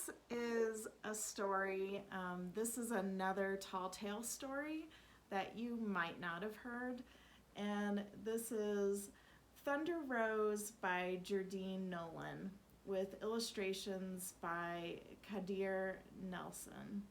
This is a story. This is another tall tale story that you might not have heard. And this is Thunder Rose by Jerdine Nolen with illustrations by Kadir Nelson.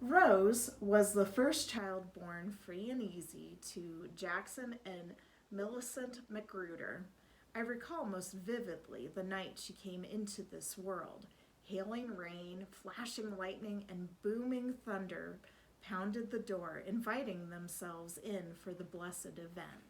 Rose was the first child born free and easy to Jackson and Millicent Magruder. I recall most vividly the night she came into this world. Hailing rain, flashing lightning, and booming thunder pounded the door, inviting themselves in for the blessed event.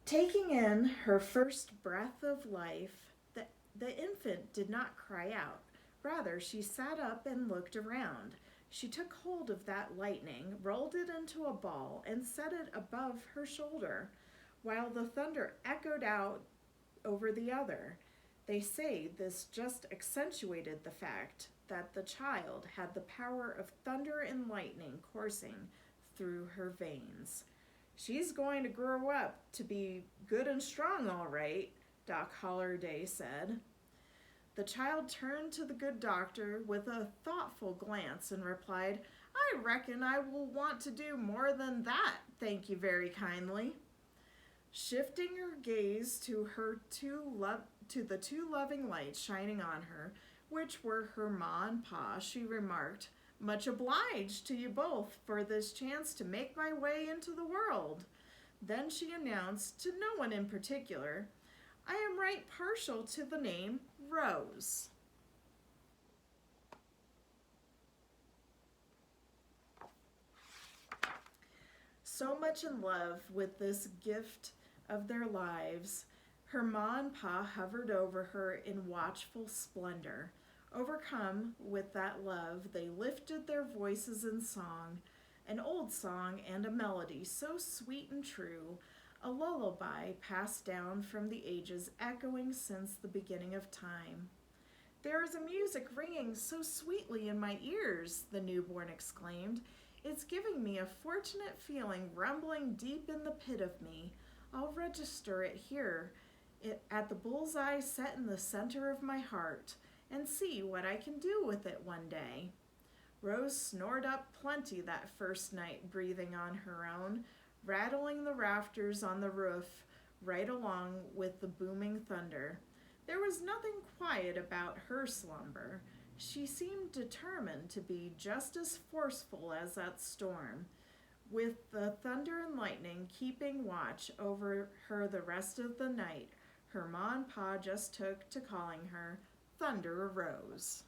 Taking in her first breath of life, the infant did not cry out. Rather, she sat up and looked around. She took hold of that lightning, rolled it into a ball, and set it above her shoulder, while the thunder echoed out over the other. They say this just accentuated the fact that the child had the power of thunder and lightning coursing through her veins. "She's going to grow up to be good and strong, all right," Doc Holliday said. The child turned to the good doctor with a thoughtful glance and replied, "I reckon I will want to do more than that, thank you very kindly." Shifting her gaze to the two loving lights shining on her, which were her ma and pa, she remarked, "Much obliged to you both for this chance to make my way into the world." Then she announced, to no one in particular, "I am right partial to the name Rose." So much in love with this gift of their lives, her ma and pa hovered over her in watchful splendor. Overcome with that love, they lifted their voices in song, an old song and a melody so sweet and true, a lullaby passed down from the ages, echoing since the beginning of time. "There is a music ringing so sweetly in my ears," the newborn exclaimed. "It's giving me a fortunate feeling rumbling deep in the pit of me. I'll register it here at the bullseye set in the center of my heart and see what I can do with it one day." Rose snored up plenty that first night, breathing on her own, rattling the rafters on the roof right along with the booming thunder. There was nothing quiet about her slumber. She seemed determined to be just as forceful as that storm, with the thunder and lightning keeping watch over her the rest of the night. Her ma and pa just took to calling her Thunder Rose.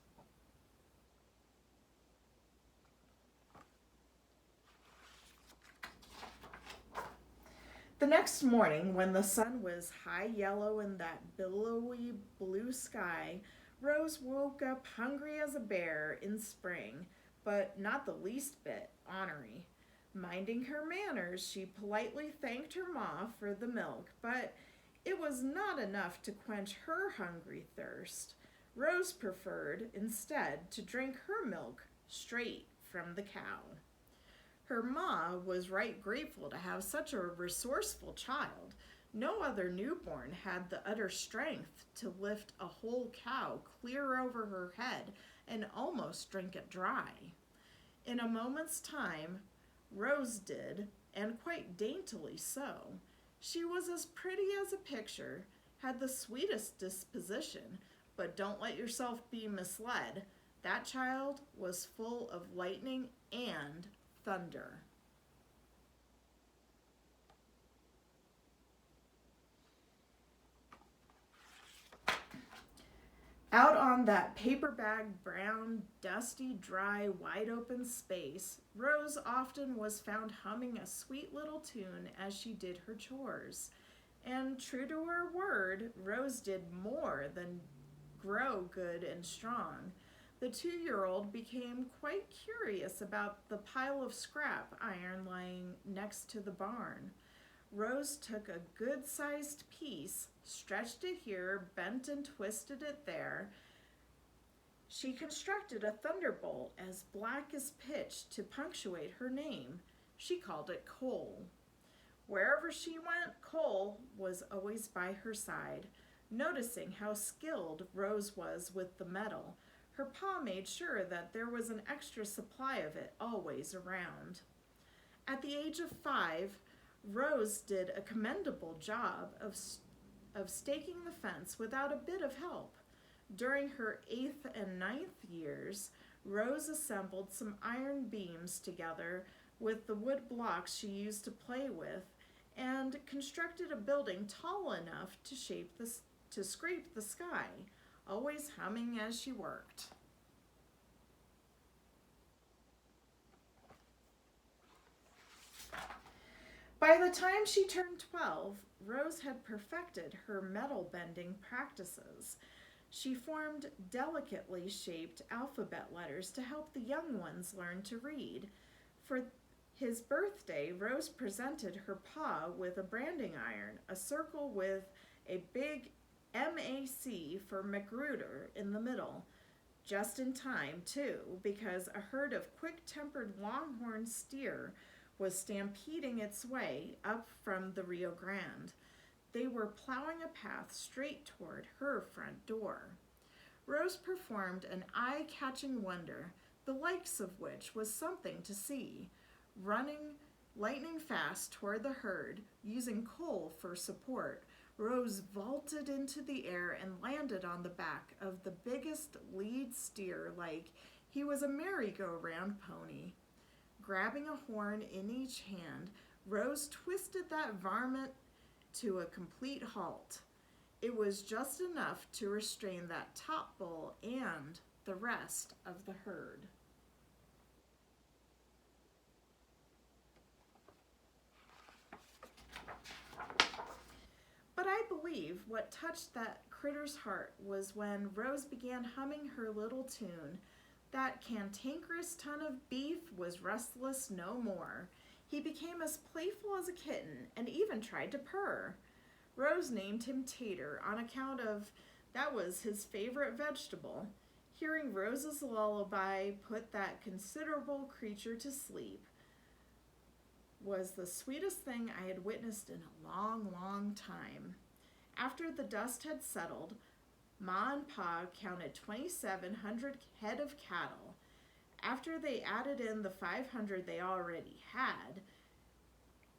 The next morning, when the sun was high yellow in that billowy blue sky, Rose woke up hungry as a bear in spring, but not the least bit ornery. Minding her manners, she politely thanked her ma for the milk, but it was not enough to quench her hungry thirst. Rose preferred, instead, to drink her milk straight from the cow. Her ma was right grateful to have such a resourceful child. No other newborn had the utter strength to lift a whole cow clear over her head and almost drink it dry. In a moment's time, Rose did, and quite daintily so. She was as pretty as a picture, had the sweetest disposition, but don't let yourself be misled. That child was full of lightning and thunder. Out on that paper bag brown, dusty, dry, wide open space, Rose often was found humming a sweet little tune as she did her chores. And true to her word, Rose did more than grow good and strong. The 2-year-old became quite curious about the pile of scrap iron lying next to the barn. Rose took a good-sized piece, stretched it here, bent and twisted it there. She constructed a thunderbolt as black as pitch to punctuate her name. She called it Coal. Wherever she went, Coal was always by her side. Noticing how skilled Rose was with the metal, her pa made sure that there was an extra supply of it always around. At the age of 5, Rose did a commendable job of staking the fence without a bit of help. During her 8th and 9th years, Rose assembled some iron beams together with the wood blocks she used to play with and constructed a building tall enough to scrape the sky, always humming as she worked. By the time she turned 12, Rose had perfected her metal bending practices. She formed delicately shaped alphabet letters to help the young ones learn to read. For his birthday, Rose presented her pa with a branding iron, a circle with a big MAC for Magruder in the middle. Just in time, too, because a herd of quick-tempered longhorn steer was stampeding its way up from the Rio Grande. They were plowing a path straight toward her front door. Rose performed an eye-catching wonder, the likes of which was something to see. Running lightning fast toward the herd, using Coal for support, Rose vaulted into the air and landed on the back of the biggest lead steer like he was a merry-go-round pony. Grabbing a horn in each hand, Rose twisted that varmint to a complete halt. It was just enough to restrain that top bull and the rest of the herd. But I believe what touched that critter's heart was when Rose began humming her little tune. That cantankerous ton of beef was restless no more. He became as playful as a kitten and even tried to purr. Rose named him Tater on account of that was his favorite vegetable. Hearing Rose's lullaby put that considerable creature to sleep was the sweetest thing I had witnessed in a long, long time. After the dust had settled, Ma and Pa counted 2,700 head of cattle. After they added in the 500 they already had,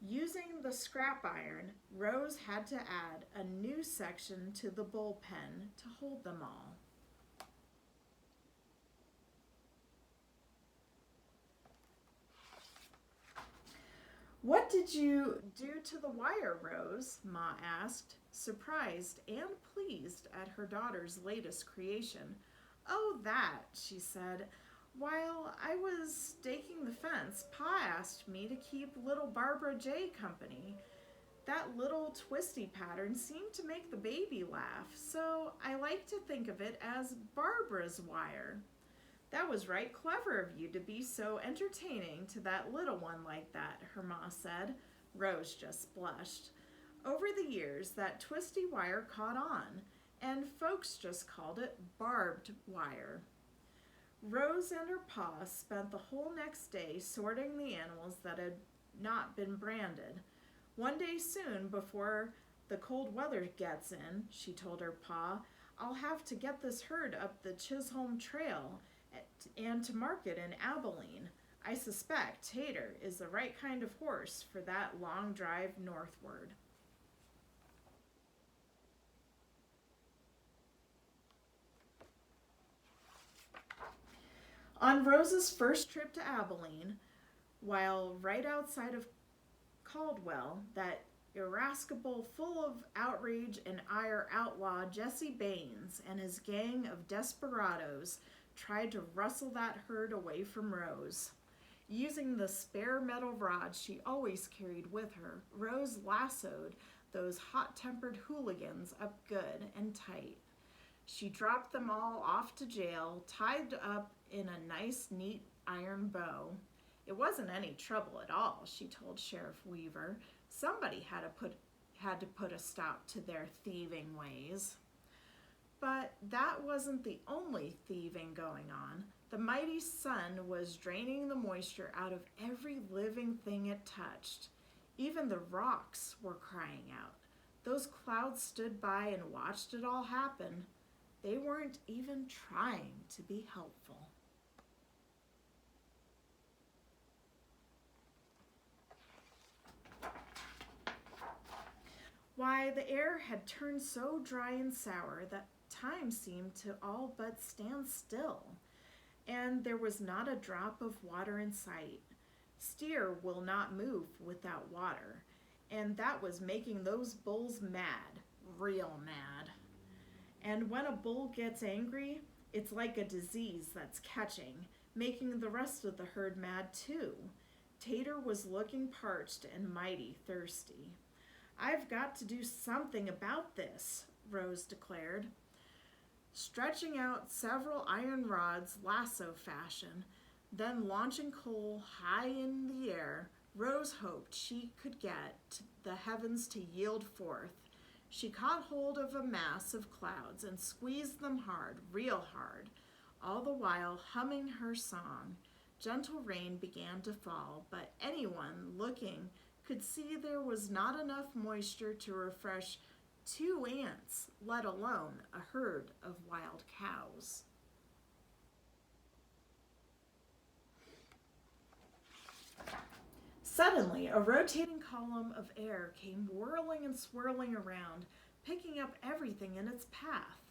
using the scrap iron, Rose had to add a new section to the bullpen to hold them all. What did you do to the wire, Rose? Ma asked, surprised and pleased at her daughter's latest creation. Oh, that, she said. While I was staking the fence, Pa asked me to keep little Barbara J company. That little twisty pattern seemed to make the baby laugh, so I like to think of it as Barbara's wire. That was right clever of you to be so entertaining to that little one like that, her ma said. Rose just blushed. Over the years, that twisty wire caught on, and folks just called it barbed wire. Rose and her pa spent the whole next day sorting the animals that had not been branded. One day soon, before the cold weather gets in, she told her pa, I'll have to get this herd up the Chisholm Trail and to market in Abilene. I suspect Tater is the right kind of horse for that long drive northward. On Rose's first trip to Abilene, while right outside of Caldwell, that irascible, full of outrage and ire outlaw Jesse Baines and his gang of desperados tried to rustle that herd away from Rose. Using the spare metal rod she always carried with her, Rose lassoed those hot-tempered hooligans up good and tight. She dropped them all off to jail, tied up in a nice, neat iron bow. It wasn't any trouble at all, she told Sheriff Weaver, Somebody had to put a stop to their thieving ways. But that wasn't the only thieving going on. The mighty sun was draining the moisture out of every living thing it touched. Even the rocks were crying out. Those clouds stood by and watched it all happen. They weren't even trying to be helpful. Why, the air had turned so dry and sour that time seemed to all but stand still, and there was not a drop of water in sight. Steer will not move without water, and that was making those bulls mad, real mad. And when a bull gets angry, it's like a disease that's catching, making the rest of the herd mad too. Tater was looking parched and mighty thirsty. "I've got to do something about this," Rose declared. Stretching out several iron rods lasso fashion, then launching Cole high in the air, Rose hoped she could get the heavens to yield forth. She caught hold of a mass of clouds and squeezed them hard, real hard, all the while humming her song. Gentle rain began to fall, but anyone looking could see there was not enough moisture to refresh 2 ants, let alone a herd of wild cows. Suddenly, a rotating column of air came whirling and swirling around, picking up everything in its path.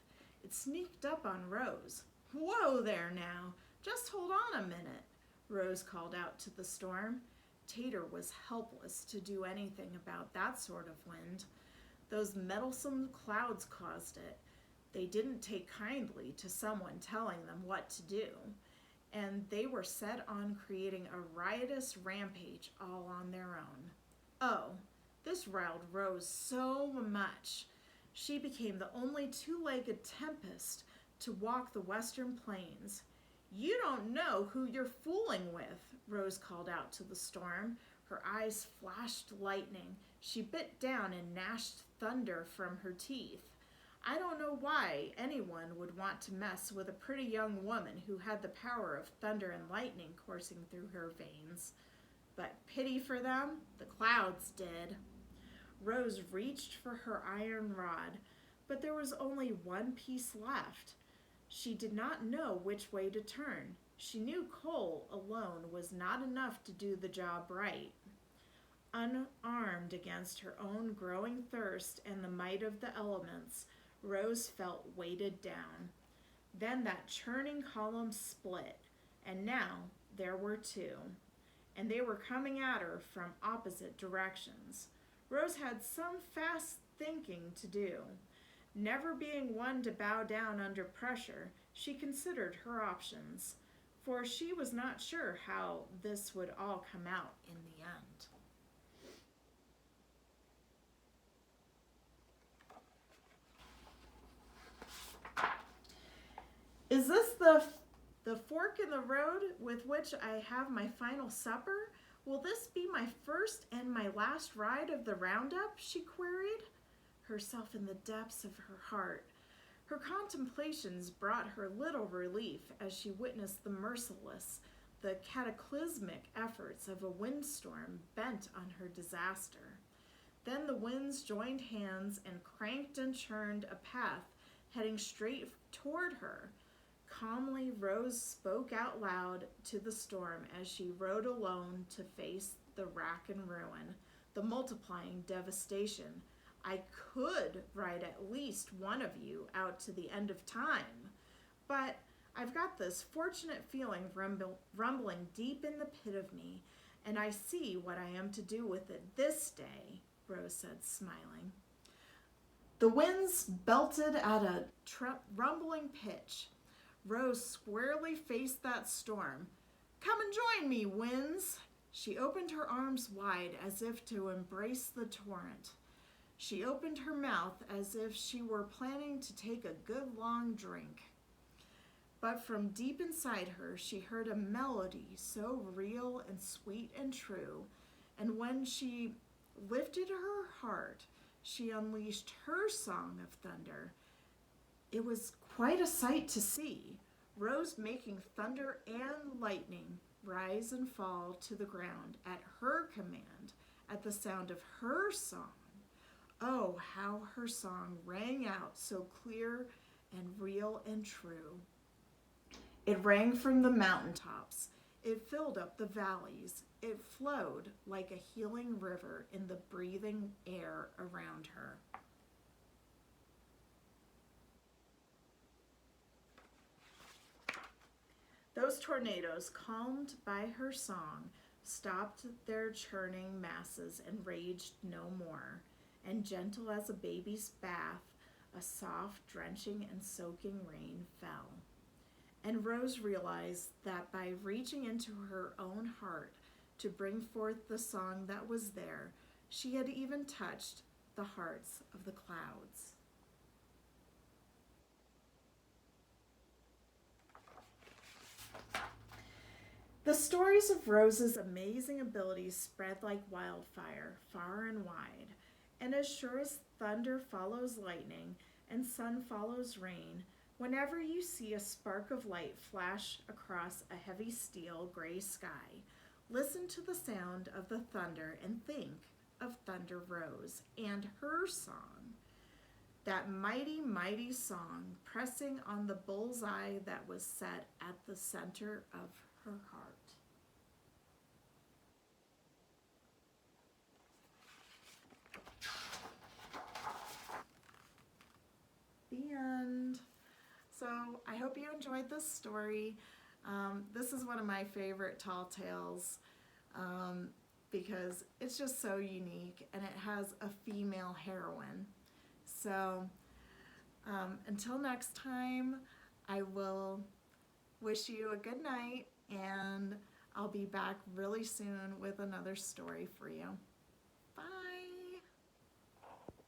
It sneaked up on Rose. "Whoa there now! Just hold on a minute," Rose called out to the storm. Tater was helpless to do anything about that sort of wind. Those meddlesome clouds caused it. They didn't take kindly to someone telling them what to do, and they were set on creating a riotous rampage all on their own. Oh, this riled Rose so much. She became the only 2-legged tempest to walk the western plains. "You don't know who you're fooling with," Rose called out to the storm. Her eyes flashed lightning. She bit down and gnashed thunder from her teeth. "I don't know why anyone would want to mess with a pretty young woman who had the power of thunder and lightning coursing through her veins. But pity for them, the clouds did." Rose reached for her iron rod, but there was only one piece left. She did not know which way to turn. She knew coal alone was not enough to do the job right. Unarmed against her own growing thirst and the might of the elements, Rose felt weighted down. Then that churning column split, and now there were 2, and they were coming at her from opposite directions. Rose had some fast thinking to do. Never being one to bow down under pressure, she considered her options, for she was not sure how this would all come out in the end. "Is this the fork in the road with which I have my final supper? Will this be my first and my last ride of the roundup?" she queried, herself in the depths of her heart. Her contemplations brought her little relief as she witnessed the merciless, the cataclysmic efforts of a windstorm bent on her disaster. Then the winds joined hands and cranked and churned a path heading straight toward her. Calmly, Rose spoke out loud to the storm as she rode alone to face the rack and ruin, the multiplying devastation. "I could ride at least one of you out to the end of time, but I've got this fortunate feeling rumbling deep in the pit of me, and I see what I am to do with it this day," Rose said, smiling. The winds belted at a rumbling pitch. Rose squarely faced that storm. "Come and join me, winds!" She opened her arms wide as if to embrace the torrent. She opened her mouth as if she were planning to take a good long drink. But from deep inside her, she heard a melody so real and sweet and true, and when she lifted her heart, she unleashed her song of thunder. It was quite a sight to see, Rose making thunder and lightning rise and fall to the ground at her command, at the sound of her song. Oh, how her song rang out so clear and real and true. It rang from the mountaintops. It filled up the valleys. It flowed like a healing river in the breathing air around her. Those tornadoes, calmed by her song, stopped their churning masses and raged no more. And gentle as a baby's bath, a soft, drenching, and soaking rain fell. And Rose realized that by reaching into her own heart to bring forth the song that was there, she had even touched the hearts of the clouds. The stories of Rose's amazing abilities spread like wildfire, far and wide. And as sure as thunder follows lightning and sun follows rain, whenever you see a spark of light flash across a heavy steel gray sky, listen to the sound of the thunder and think of Thunder Rose and her song. That mighty, mighty song pressing on the bullseye that was set at the center of her heart. The end. So I hope you enjoyed this story. This is one of my favorite tall tales because it's just so unique and it has a female heroine. So until next time, I will wish you a good night and I'll be back really soon with another story for you. Bye.